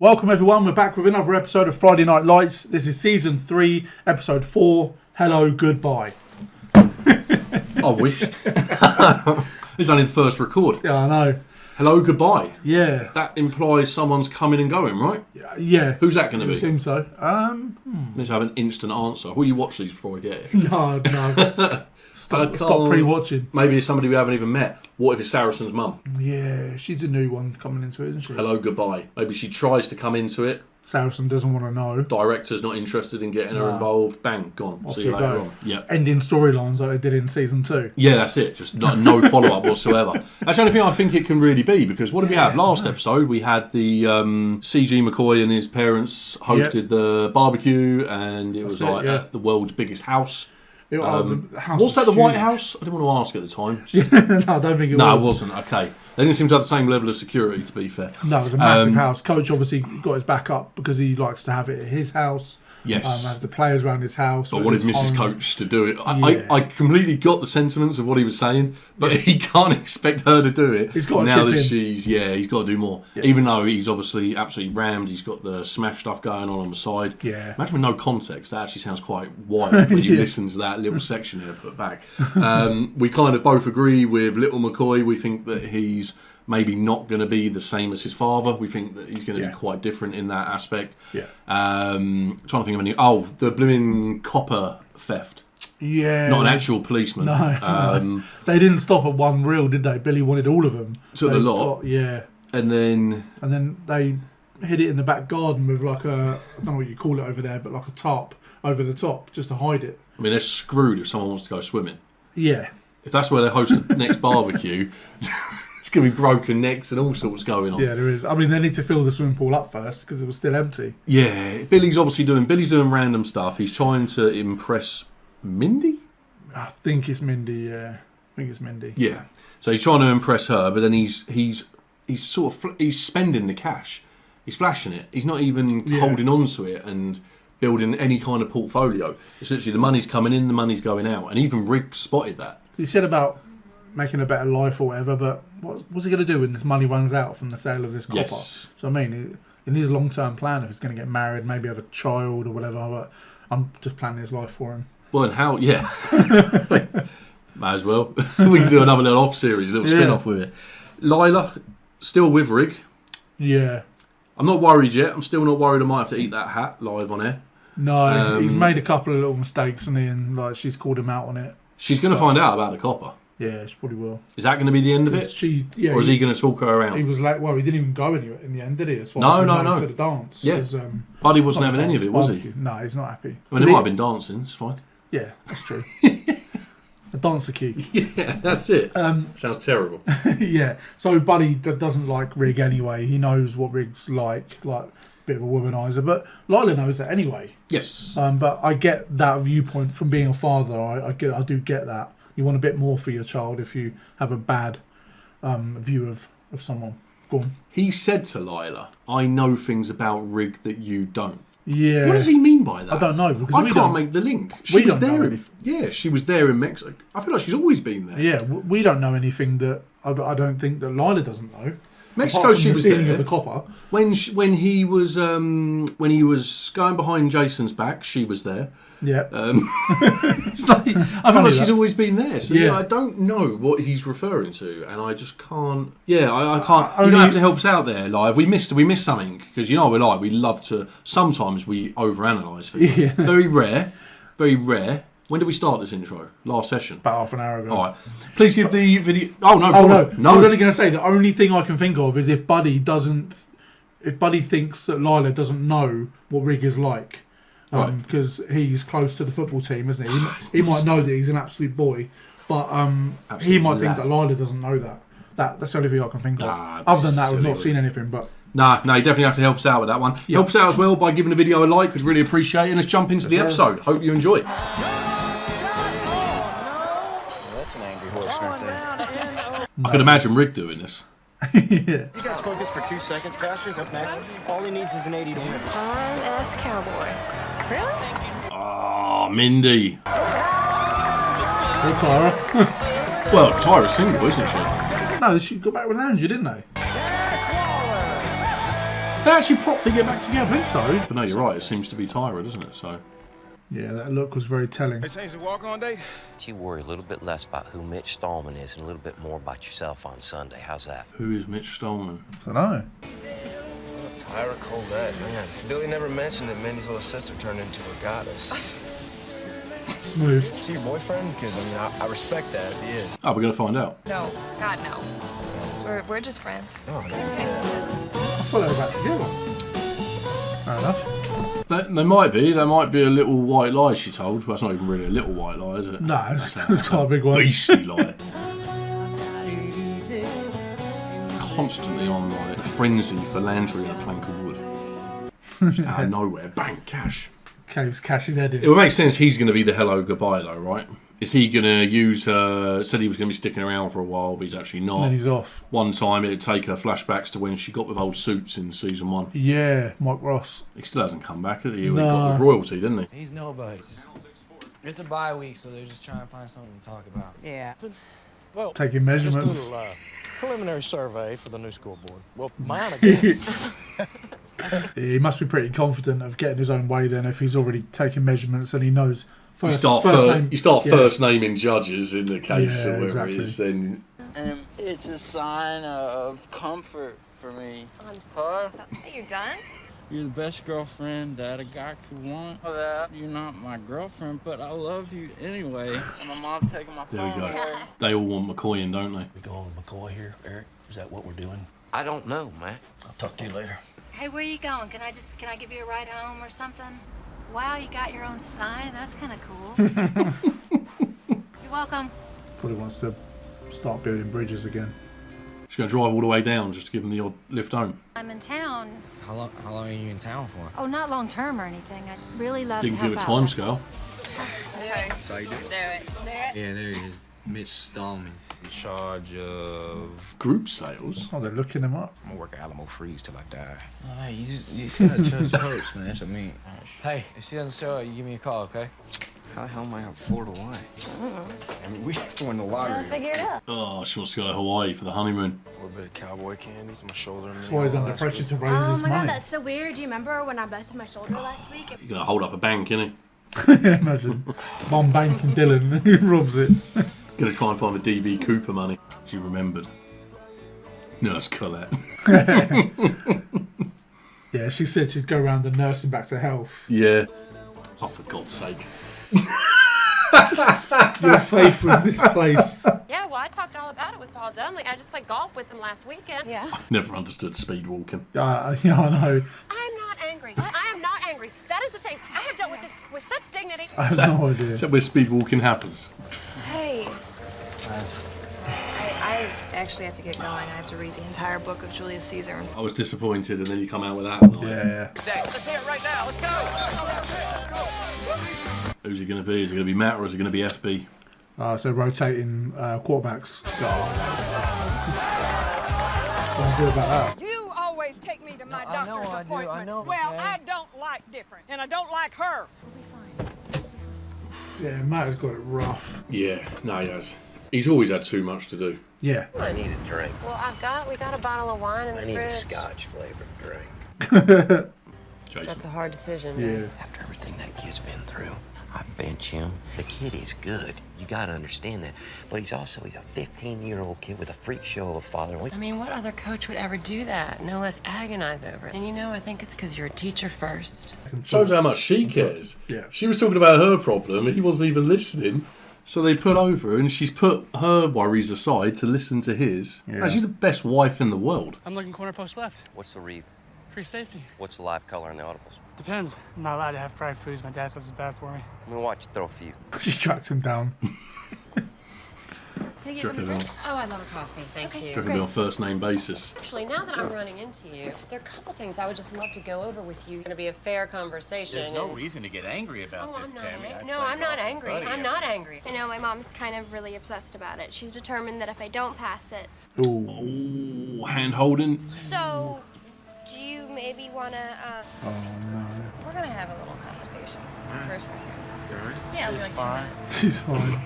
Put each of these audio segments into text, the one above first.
Welcome everyone, we're back with another episode of Friday Night Lights. This is season 3, episode 4. Hello, goodbye. I wish. This is only the first record. Yeah, I know. Hello, goodbye. Yeah. That implies someone's coming and going, right? Yeah. Who's that going to I be? assume so. Let's have an instant answer. Will you watch these before I get it? No. Stop pre-watching. Maybe it's somebody we haven't even met. What if it's Saracen's mum? Yeah, she's a new one coming into it, isn't she? Hello, goodbye. Maybe she tries to come into it. Saracen doesn't want to know. Director's not interested in getting her involved. Bang, gone. Off See you later on. Yeah. Ending storylines like they did in season 2. Yeah, that's it. Just no follow-up whatsoever. That's the only thing I think it can really be, because what did we have? Last episode, we had the C.G. McCoy and his parents hosted the barbecue, and it was at the world's biggest house. Was that the White House? I didn't want to ask at the time. No, I don't think it was. No, it wasn't. Okay. They didn't seem to have the same level of security, to be fair. No, it was a massive house. Coach obviously got his back up because he likes to have it at his house. Yes. Have the players around his house. But wanted Mrs. Coach to do it. I completely got the sentiments of what he was saying, but he can't expect her to do it. He's got to now chip that in. he's got to do more. Yeah. Even though he's obviously absolutely rammed, he's got the smash stuff going on the side. Yeah. Imagine with no context, that actually sounds quite wild when you listen to that little section here put back. We kind of both agree with little McCoy. We think that he's maybe not going to be the same as his father. We think that he's going to be quite different in that aspect. Yeah. Trying to think of any. Oh, the blooming copper theft. Yeah. Not an actual policeman. No. They didn't stop at one reel, did they? Billy wanted all of them. Took the lot. And then they hid it in the back garden with like a, I don't know what you call it over there, but like a tarp over the top just to hide it. I mean, they're screwed if someone wants to go swimming. Yeah. If that's where they host the next barbecue, it's going to be broken necks and all sorts going on. Yeah, there is. I mean, they need to fill the swimming pool up first because it was still empty. Yeah, Billy's doing random stuff. He's trying to impress Mindy? I think it's Mindy, yeah. Yeah. So he's trying to impress her, but then he's spending the cash. He's flashing it. He's not even holding on to it and building any kind of portfolio. It's literally the money's coming in, the money's going out. And even Rick spotted that. He said about making a better life or whatever, but what's he going to do when this money runs out from the sale of this copper? Yes. So I mean, in his long-term plan, if he's going to get married, maybe have a child or whatever, but I'm just planning his life for him. Well, and how, yeah. Might as well. We can do another little off-series, a little spin-off with it. Lila, still with Rig. Yeah. I'm not worried yet. I'm still not worried I might have to eat that hat live on air. No, he's made a couple of little mistakes, and like she's called him out on it. She's going to find out about the copper. Yeah, she probably will. Is that going to be the end of it? Or is he going to talk her around? He was like, well, he didn't even go anywhere in the end, did he? As far no. To the dance. Yeah. Buddy wasn't having any of it, was he? No, he's not happy. I mean, he might have been dancing. It's fine. Yeah, that's true. A dancer key. Yeah, that's it. Sounds terrible. Yeah. So Buddy doesn't like Rig anyway. He knows what Rig's like a bit of a womanizer. But Lila knows that anyway. Yes. But I get that viewpoint from being a father. I do get that. You want a bit more for your child if you have a bad view of someone. Go on. He said to Lila, I know things about Rig that you don't. Yeah. What does he mean by that? I don't know. Because I can't make the link. She was there. Yeah, she was there in Mexico. I feel like she's always been there. Yeah, we don't know anything that I don't think that Lila doesn't know. Mexico, she was there. Of the copper. When he was going behind Jason's back, she was there. Yeah. So I feel like she's always been there. So yeah, I don't know what he's referring to, and I just can't. Yeah, I can't. You don't have to help us out there, live. We missed something because you know what we're like. We love to. Sometimes we overanalyze things. Yeah. Very rare. When did we start this intro? Last session. About half an hour ago. All right. Please give the video. Oh no. I was only going to say the only thing I can think of is if Buddy thinks that Lila doesn't know what Rig is like. Because he's close to the football team, isn't he? He might know that he's an absolute boy, but he might think that Lila doesn't know that. That's the only thing I can think of. Other than that, we've not seen anything. But no, you definitely have to help us out with that one. Yeah. Help us out as well by giving the video a like. We'd really appreciate it. And let's jump into the episode. Hope you enjoy. That's an angry horse right there. I could imagine Rick doing this. Yeah. You guys focus for 2 seconds. Crasher's up next. All he needs is an 80 to win. Fine-ass cowboy. Really? Oh, Mindy. Or Tyra. Well, Tyra's single, isn't she? No, she got back with Andrew, didn't they? They actually properly get back together. I think so. But no, you're right. It seems to be Tyra, doesn't it? So. Yeah, that look was very telling. They changed the walk-on date? You worry a little bit less about who Mitch Stallman is and a little bit more about yourself on Sunday. How's that? Who is Mitch Stallman? I don't know. Tyra Colette, man. Billy never mentioned that Mindy's little sister turned into a goddess. Smooth. Is he your boyfriend? Because, I mean, I respect that if he is. Oh, we're going to find out. No, God, no. We're just friends. Oh, yeah. I thought they were back together. Fair enough. They might be. There might be a little white lie she told. Well, it's not even really a little white lie, is it? No, it's quite a big one. Beastly lie. Constantly on like the frenzy for Landry and a plank of wood. Just out of nowhere, bang, cash. Caves cash his head in. It would make sense he's going to be the hello goodbye though, right? Is he going to use her? Said he was going to be sticking around for a while, but he's actually not. And then he's off. One time it'd take her flashbacks to when she got with old Suits in season 1. Yeah, Mike Ross. He still hasn't come back, has he? He No. got with royalty, didn't he? He's nobody. It's a bye week, so they're just trying to find something to talk about. Yeah. Well, Taking measurements. just do a little, preliminary survey for the new school board. Well, mine, I guess. He must be pretty confident of getting his own way then if he's already taking measurements and he knows You first start yeah. first naming judges in the case Yeah, or whatever exactly. it is, then It's a sign of comfort for me. Huh? Are you done? You're the best girlfriend that a guy could want. You're not my girlfriend, but I love you anyway. And my mom's taking my there we phone go. away. They all want McCoy in, don't they? We going with McCoy here, Eric? Is that what we're doing? I don't know, man. I'll talk to you later. Hey, where you going? Can I give you a ride home or something? Wow, you got your own sign? That's kind of cool. You're welcome. Probably wants to start building bridges again. She's going to drive all the way down just to give him the odd lift home. I'm in town. How long are you in town for? Oh, not long term or anything. I'd really love Didn't to give help a out. time scale. That's how you do it. Yeah, there he is. Mitch Stallman. In charge of... Group sales? Oh, they're looking him up. I'm gonna work at Alamo Freeze till I die. Oh, hey, you just gotta trust coach, man. That's what I mean. Hey, if she doesn't show up, you give me a call, okay? How the hell am I up 4 to 1? I mean, we have to win the lottery. Figure it out. Oh, she wants to go to Hawaii for the honeymoon. A little bit of cowboy candies, my shoulder. That's why he's under pressure to raise Oh his my God, money. that's so weird. Do you remember when I busted my shoulder last week? You're going to hold up a bank, innit? Imagine Mom banking Dylan, he robs it. Going to try and find the DB Cooper money. She remembered. Nurse Colette. Yeah, she said she'd go around the nursing back to health. Yeah. Oh, for God's sake. Your faith was misplaced. Yeah, well, I talked all about it with Paul Dunley. I just played golf with him last weekend. Yeah. Never understood speed walking. Yeah, I know. I am not angry. I am not angry. That is the thing. I have dealt with this with such dignity. I have no idea. Is that where speed walking happens? Hey. I actually have to get going. I have to read the entire book of Julius Caesar. I was disappointed, and then you come out with that. Like, Yeah. Let's hear it right now. Let's go. who's it going to be? Is it going to be Matt or is it going to be FB? So rotating quarterbacks. What do you do about that? You always take me to my doctor's appointments. I know, Well, okay. I don't like different, and I don't like her. Yeah, Matt has got it rough. Yeah, no, he has. He's always had too much to do. Yeah. I need a drink. Well, we got a bottle of wine in the I need a fridge. scotch flavored drink. Jason. That's a hard decision. Yeah. After everything that kid's been through, I bench him. The kid is good. You gotta understand that. But he's a 15-year-old kid with a freak show of a father. I mean, what other coach would ever do that? No less agonize over it. And you know, I think it's because you're a teacher first. Shows how much she cares. Yeah. She was talking about her problem and he wasn't even listening. So they put over and she's put her worries aside to listen to his. Yeah. Man, she's the best wife in the world. I'm looking corner post left. What's the read? Free safety. What's the live color in the audibles? Depends. I'm not allowed to have fried foods. My dad says it's bad for me. I'm gonna watch you throw a few. She tracked him down. Can you get something to drink? Oh, I love a coffee. Thank you. Going to be on first name basis. Actually, now that I'm running into you, there are a couple things I would just love to go over with you. It's going to be a fair conversation. There's no reason to get angry about this, Tammy. I'm not angry. I'm not angry. I know my mom's kind of really obsessed about it. She's determined that if I don't pass it. Ooh, hand holding. So, do you maybe want to, Oh, no. We're going to have a little conversation for a second. Yeah, She's like 2 minutes. She's fine.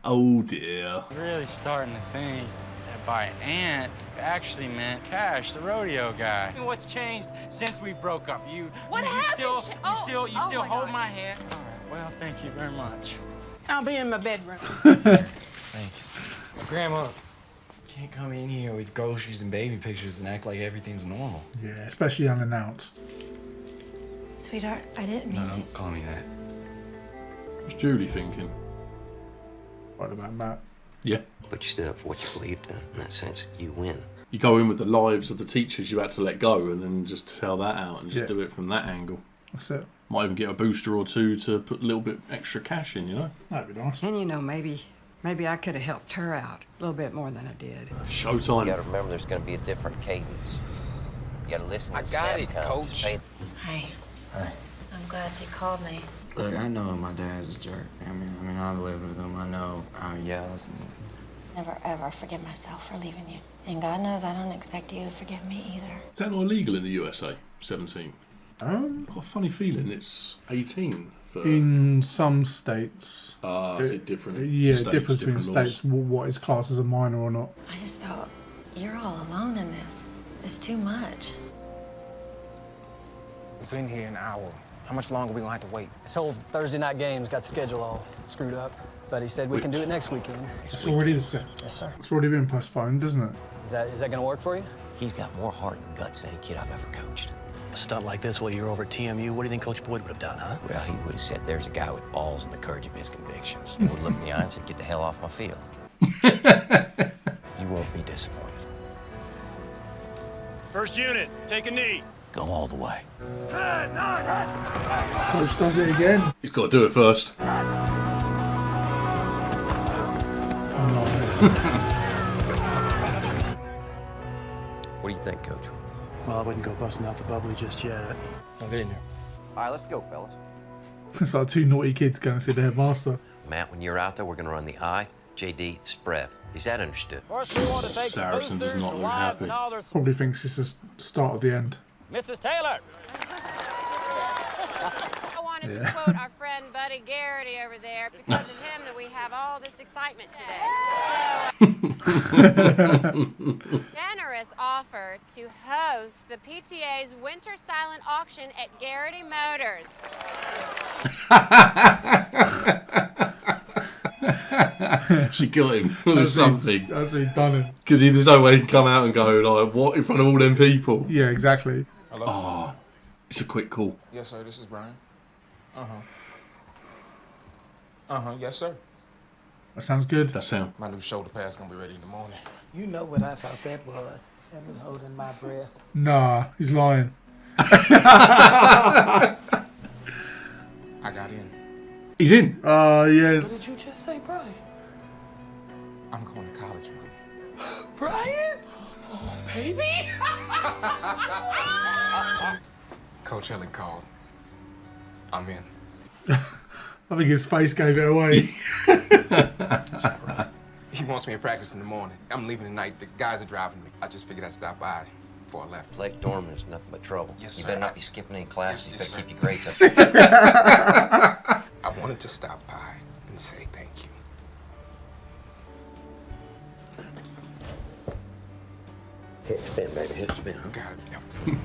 Oh dear. Really starting to think that by aunt actually meant Cash, the rodeo guy. What's changed since we broke up? What you hasn't still, cha- you still my hold God. my hand. All right, well, thank you very much. I'll be in my bedroom. Thanks. Grandma, you can't come in here with groceries and baby pictures and act like everything's normal. Yeah, especially unannounced. Sweetheart, I didn't mean No, to. don't call me that. What's Julie thinking? What about Matt? Yeah. But you stood up for what you believed in. In that sense, you win. You go in with the lives of the teachers you had to let go and then just tell that out and just Yeah. do it from that angle. That's it. Might even get a booster or two to put a little bit extra cash in, you know? That'd be nice. And you know, maybe I could have helped her out a little bit more than I did. Showtime. You gotta remember there's gonna be a different cadence. You gotta listen to I got it, snap counts. Coach. Pay- Hi. Hi. I'm glad you called me. Look, I know my dad's a jerk. I mean, I've lived with him. I know how he yells. Never ever forgive myself for leaving you. And God knows I don't expect you to forgive me either. Is that not illegal in the USA? 17. I've got a funny feeling it's 18 for. In some states. Is it different? Yeah, states, difference between different laws? states what is classed as a minor or not. I just thought, you're all alone in this. It's too much. We've been here an hour. How much longer are we gonna have to wait? This whole Thursday night game's got the schedule all screwed up. But he said we can do it next weekend. It's already Yes, sir. It's already been postponed, isn't it? Is that gonna work for you? He's got more heart and guts than any kid I've ever coached. A stunt like this while you're over at TMU, what do you think Coach Boyd would have done, huh? Well, he would have said, there's a guy with balls and the courage of his convictions. He would look in the eye and said, get the hell off my field. You won't be disappointed. First unit, take a knee. Go all the way. Coach does it again. He's got to do it first. Nice. What do you think, Coach? Well, I wouldn't go busting out the bubbly just yet. Now get in there. All right, let's go, fellas. It's like two naughty kids going to see the headmaster. Matt, when you're out there, we're going to run the I, JD, spread. Is that understood? Saracen does not look happy. Probably thinks it's the start of the end. Mrs. Taylor. I wanted Yeah. to quote our friend Buddy Garrity over there. It's because of him that we have all this excitement today. So, generous offer to host the PTA's Winter Silent Auction at Garrity Motors. She got him with something. That's he done it. Because there's no way he can come out and go, like, what, in front of all them people? Yeah, exactly. Hello? Oh, it's a quick call. Yes, sir. This is Brian. Yes, sir. That sounds good. That sound. My new shoulder pad's gonna be ready in the morning. You know what I thought that was. I've been holding my breath. Nah, he's lying. I got in. He's in. Yes. What did you just say, Brian? I'm going to college, Mommy. Brian? Oh, baby. Coach Helen called. I'm in. I think his face gave it away. He wants me in practice in the morning. I'm leaving tonight. The guys are driving me. I just figured I'd stop by before I left. Lake Dorman is nothing but trouble. Yes, You sir. better not be skipping any classes. Yes, You yes, better keep your grades up. I wanted to stop by and say thank you. Hit spin, baby. Hit spin. Got it. Yep.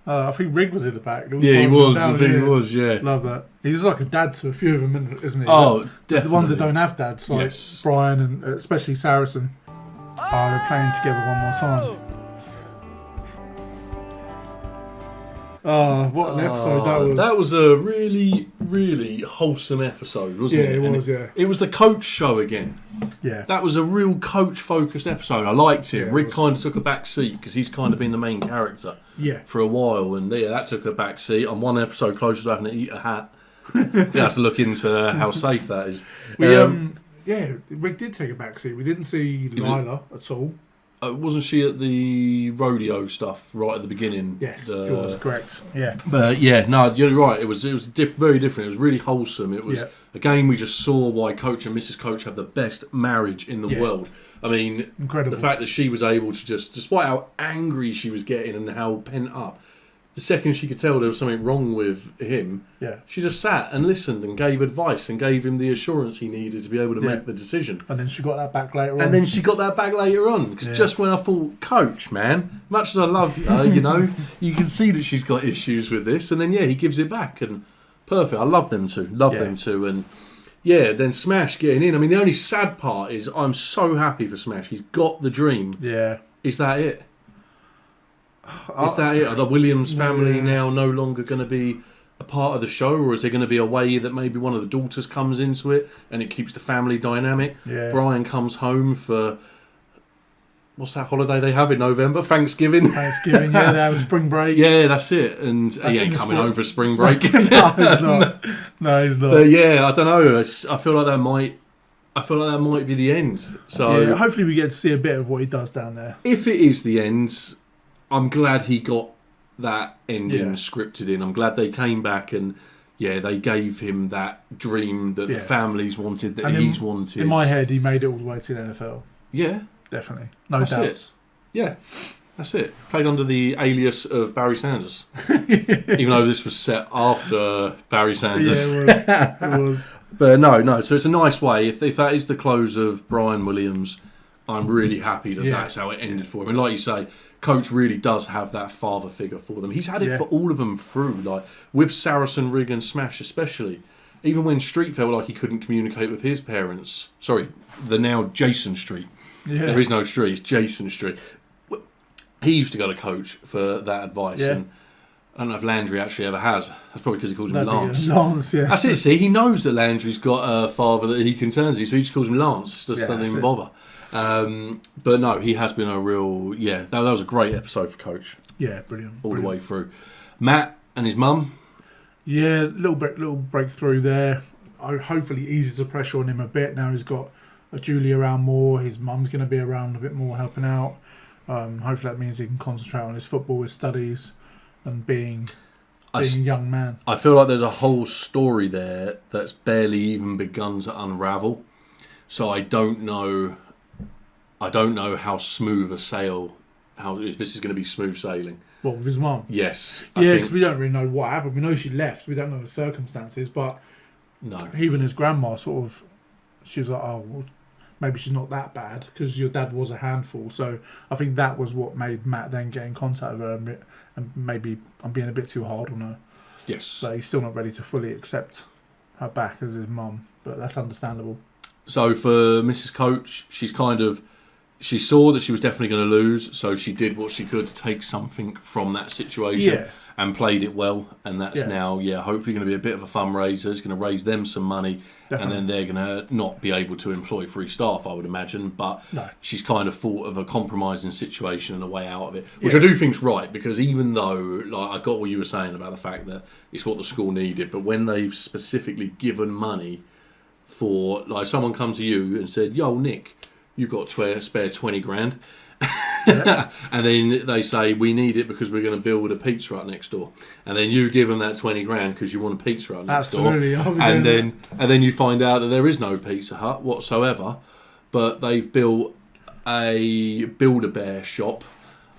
I think Rig was in the back. Yeah, he was. I think he was, yeah. Love that. He's like a dad to a few of them, isn't he? Oh, The ones that definitely. don't have dads, like Yes. Brian and especially Saracen. Oh, they're playing together one more time. Oh, what an episode that was. That was a really, really wholesome episode, wasn't Yeah, it? it And was, yeah. It was the coach show again. Yeah. That was a real coach-focused episode. I liked it. Yeah, it Rick was. kind of took a back seat because he's kind of been the main character Yeah. for a while. And yeah, that took a back seat. On one episode, closer to having to eat a hat. You have to look into how safe that is. Yeah, Rick did take a back seat. We didn't see Lila at all. Wasn't she at the rodeo stuff right at the beginning? Yes, yours correct. Yeah. But yeah, no, you're right. It was very different. It was really wholesome. It was again, we just saw why Coach and Mrs. Coach have the best marriage in the world. I mean, Incredible. The fact that she was able to just, despite how angry she was getting and how pent up, the second she could tell there was something wrong with him, she just sat and listened and gave advice and gave him the assurance he needed to be able to make the decision. And then she got that back later on. Because just when I thought, Coach, man, much as I love her, you can see that she's got issues with this. And then, he gives it back. And perfect. I love them too. And, then Smash getting in. I mean, the only sad part is I'm so happy for Smash. He's got the dream. Yeah. Is that it? Is that it? Are the Williams family now no longer going to be a part of the show, or is there going to be a way that maybe one of the daughters comes into it and it keeps the family dynamic? Yeah. Brian comes home for what's that holiday they have in November? Thanksgiving. They have spring break. Yeah, that's it. And he ain't coming home for spring break. No, he's not. No, he's not. But I don't know. I feel like that might be the end. So hopefully we get to see a bit of what he does down there. If it is the end, I'm glad he got that ending scripted in. I'm glad they came back and they gave him that dream that the families wanted, that he's wanted. In my head, he made it all the way to the NFL. Yeah. Definitely. No doubts. Yeah. That's it. Played under the alias of Barry Sanders. Even though this was set after Barry Sanders. Yeah, it was. But no. So it's a nice way. If that is the close of Brian Williams, I'm really happy that that's how it ended for him. And like you say, Coach really does have that father figure for them. He's had it for all of them through, like with Saracen, Rig and Smash especially. Even when Street felt like he couldn't communicate with his parents. Sorry, the now Jason Street. Yeah. There is no Street, it's Jason Street. He used to go to Coach for that advice. Yeah. And I don't know if Landry actually ever has. That's probably because he calls him Lance. Lance, yeah. That's it, see, he knows that Landry's got a father that he can turn to, so he just calls him Lance. Just doesn't even bother. But no, he has been a real that was a great episode for Coach. Yeah, brilliant. The way through. Matt and his mum. Yeah, little breakthrough there. Hopefully eases the pressure on him a bit. Now he's got Julie around more. His mum's going to be around a bit more, helping out. Hopefully that means he can concentrate on his football, his studies, and being a young man. I feel like there's a whole story there that's barely even begun to unravel. So I don't know how smooth a sail, if this is going to be smooth sailing. What, with his mum? Yes. Because we don't really know what happened. We know she left. We don't know the circumstances, but even his grandma she was like, oh, well, maybe she's not that bad because your dad was a handful. So I think that was what made Matt then get in contact with her, and maybe I'm being a bit too hard on her. Yes. But he's still not ready to fully accept her back as his mum, but that's understandable. So for Mrs. Coach, she saw that she was definitely going to lose, so she did what she could to take something from that situation and played it well. And that's now, hopefully going to be a bit of a fundraiser. It's going to raise them some money, and then they're going to not be able to employ free staff, I would imagine. But she's kind of thought of a compromising situation and a way out of it, which I do think's right, because even though, I got what you were saying about the fact that it's what the school needed, but when they've specifically given money for, someone come to you and said, yo, Nick, you've got to spare 20 grand. And then they say, we need it because we're going to build a pizza hut next door. And then you give them that 20 grand because you want a pizza hut next door. And then you find out that there is no pizza hut whatsoever, but they've built a Build-A-Bear shop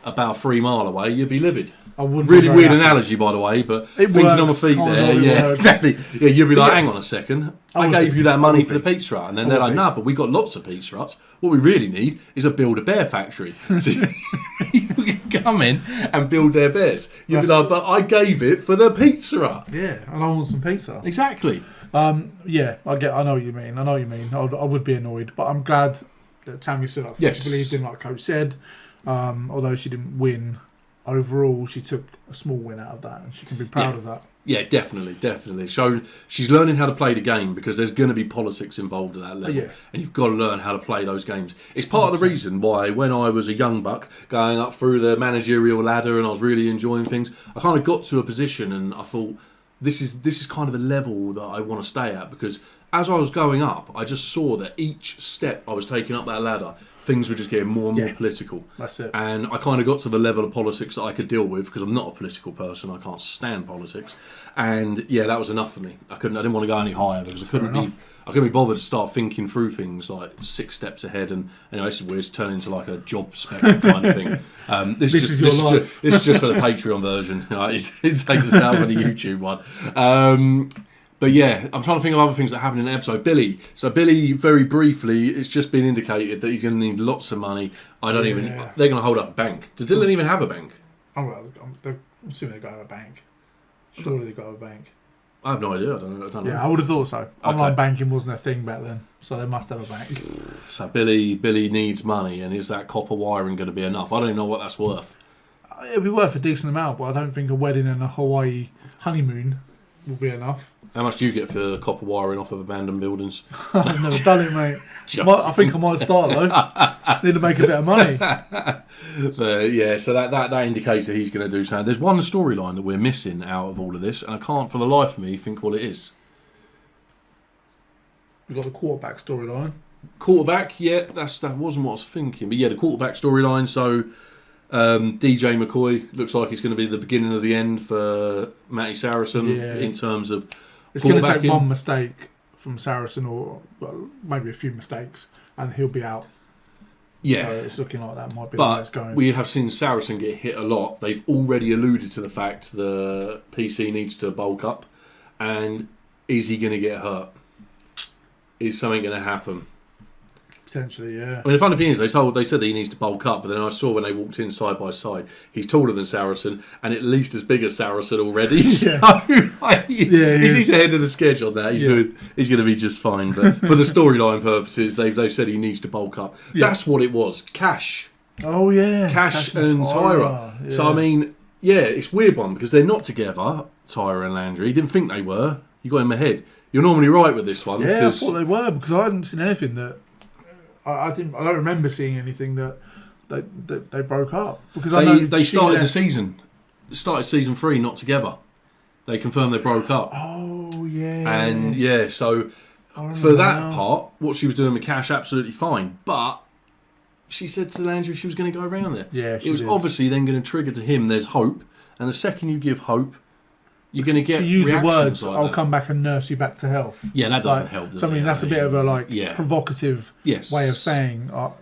about 3 miles away. You'd be livid. Really weird analogy, by the way, but thinking on my feet there, exactly. Yeah, you'd be like, hang on a second, I gave you that money for the pizza hut, and then they're like, no, but we got lots of pizza huts. What we really need is a Build-A-Bear factory. So you can come in and build their bears. You'd be like, but I gave it for the pizza hut. Yeah, and I want some pizza. Exactly. I know what you mean. I would be annoyed, but I'm glad that Tammy stood up. Yes. She believed in, like Coach said. Although she didn't win, overall she took a small win out of that, and she can be proud of that. Yeah, definitely. So she's learning how to play the game, because there's going to be politics involved at that level, and you've got to learn how to play those games. It's part of the reason why, when I was a young buck going up through the managerial ladder and I was really enjoying things, I kind of got to a position and I thought, this is kind of the level that I want to stay at, because as I was going up, I just saw that each step I was taking up that ladder things were just getting more and more political. That's it. And I kind of got to the level of politics that I could deal with because I'm not a political person. I can't stand politics. And yeah, that was enough for me. I didn't want to go any higher because I couldn't be bothered to start thinking through things like 6 steps ahead. And this is weird. It's turned into like a job spec kind of thing. This is your life. This is just for the Patreon version. It's taken us out for the YouTube one. But yeah, I'm trying to think of other things that happened in the episode. Billy. So Billy, very briefly, it's just been indicated that he's going to need lots of money. They're going to hold up a bank. Does Dylan even have a bank? I'm assuming they've got to have a bank. Surely they've got to have a bank. I have no idea. I don't know. Yeah, I would have thought so. Online banking wasn't a thing back then, so they must have a bank. So Billy needs money, and is that copper wiring going to be enough? I don't even know what that's worth. It'd be worth a decent amount, but I don't think a wedding and a Hawaii honeymoon will be enough. How much do you get for copper wiring off of abandoned buildings? I've never done it, mate. I think I might start though. Need to make a bit of money. But yeah, so that indicates that he's going to do something. There's one storyline that we're missing out of all of this, and I can't for the life of me think what it is. We've got the quarterback storyline. Quarterback, yeah, that wasn't what I was thinking. But yeah, the quarterback storyline. So DJ McCoy looks like he's going to be the beginning of the end for Matty Saracen in terms of. It's going to take one mistake from Saracen, or maybe a few mistakes, and he'll be out. Yeah, so it's looking like that might be the way it's going. We have seen Saracen get hit a lot. They've already alluded to the fact the PC needs to bulk up, and is he going to get hurt? Is something going to happen? Potentially, yeah. I mean, the funny thing is, they said that he needs to bulk up, but then I saw when they walked in side by side, he's taller than Saracen and at least as big as Saracen already. Yeah. So he's ahead of the schedule now. He's going to be just fine. But for the storyline purposes, they've said he needs to bulk up. Yeah. That's what it was. Cash. Oh yeah. Cash and Tyra. Yeah. So I mean, yeah, it's a weird one because they're not together. Tyra and Landry. Didn't think they were. You got in my head. You're normally right with this one. Yeah, I thought they were because I hadn't seen anything that. I don't remember seeing anything that they broke up because they started the season. Started season 3 not together. They confirmed they broke up. Oh yeah. And yeah, so for that part, what she was doing with Cash, absolutely fine. But she said to Landry she was going to go around there. Yeah, it was obviously then going to trigger to him. There's hope, and the second you give hope, you're going to get. She used the words, like "I'll come back and nurse you back to health." Yeah, that doesn't help. Does I mean, that's a bit of a provocative way of saying, "I'll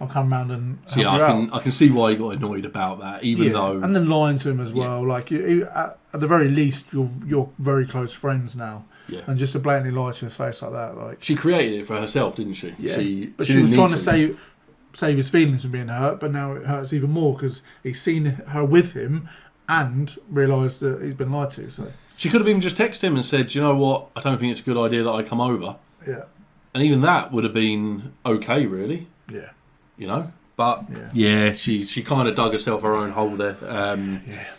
come round and help you out." I can see why he got annoyed about that, even though, and then lying to him as well. Like at the very least, you're very close friends now. Yeah. And just to blatantly lie to his face like that, like she created it for herself, didn't she? Yeah. She was trying to save his feelings from being hurt, but now it hurts even more because he's seen her with him and realised that he's been lied to. So she could have even just texted him and said, "You know what? I don't think it's a good idea that I come over." Yeah. And even that would have been okay, really. Yeah. You know, but she kind of dug herself her own hole there.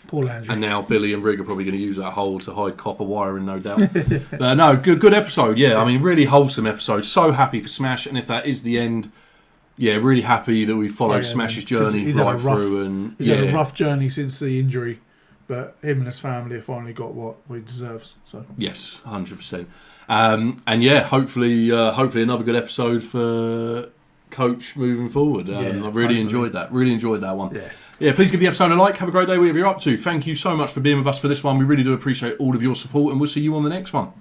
Poor Landry. And now Billy and Rig are probably going to use that hole to hide copper wiring, no doubt. No, good episode. Yeah, I mean, really wholesome episode. So happy for Smash, and if that is the end. Yeah, really happy that we followed Smash's journey right through. And he's had a rough journey since the injury, but him and his family have finally got what he deserves. So yes, 100%. And yeah, hopefully another good episode for Coach moving forward. I've really enjoyed that. Really enjoyed that one. Yeah, please give the episode a like. Have a great day, whatever you're up to. Thank you so much for being with us for this one. We really do appreciate all of your support, and we'll see you on the next one.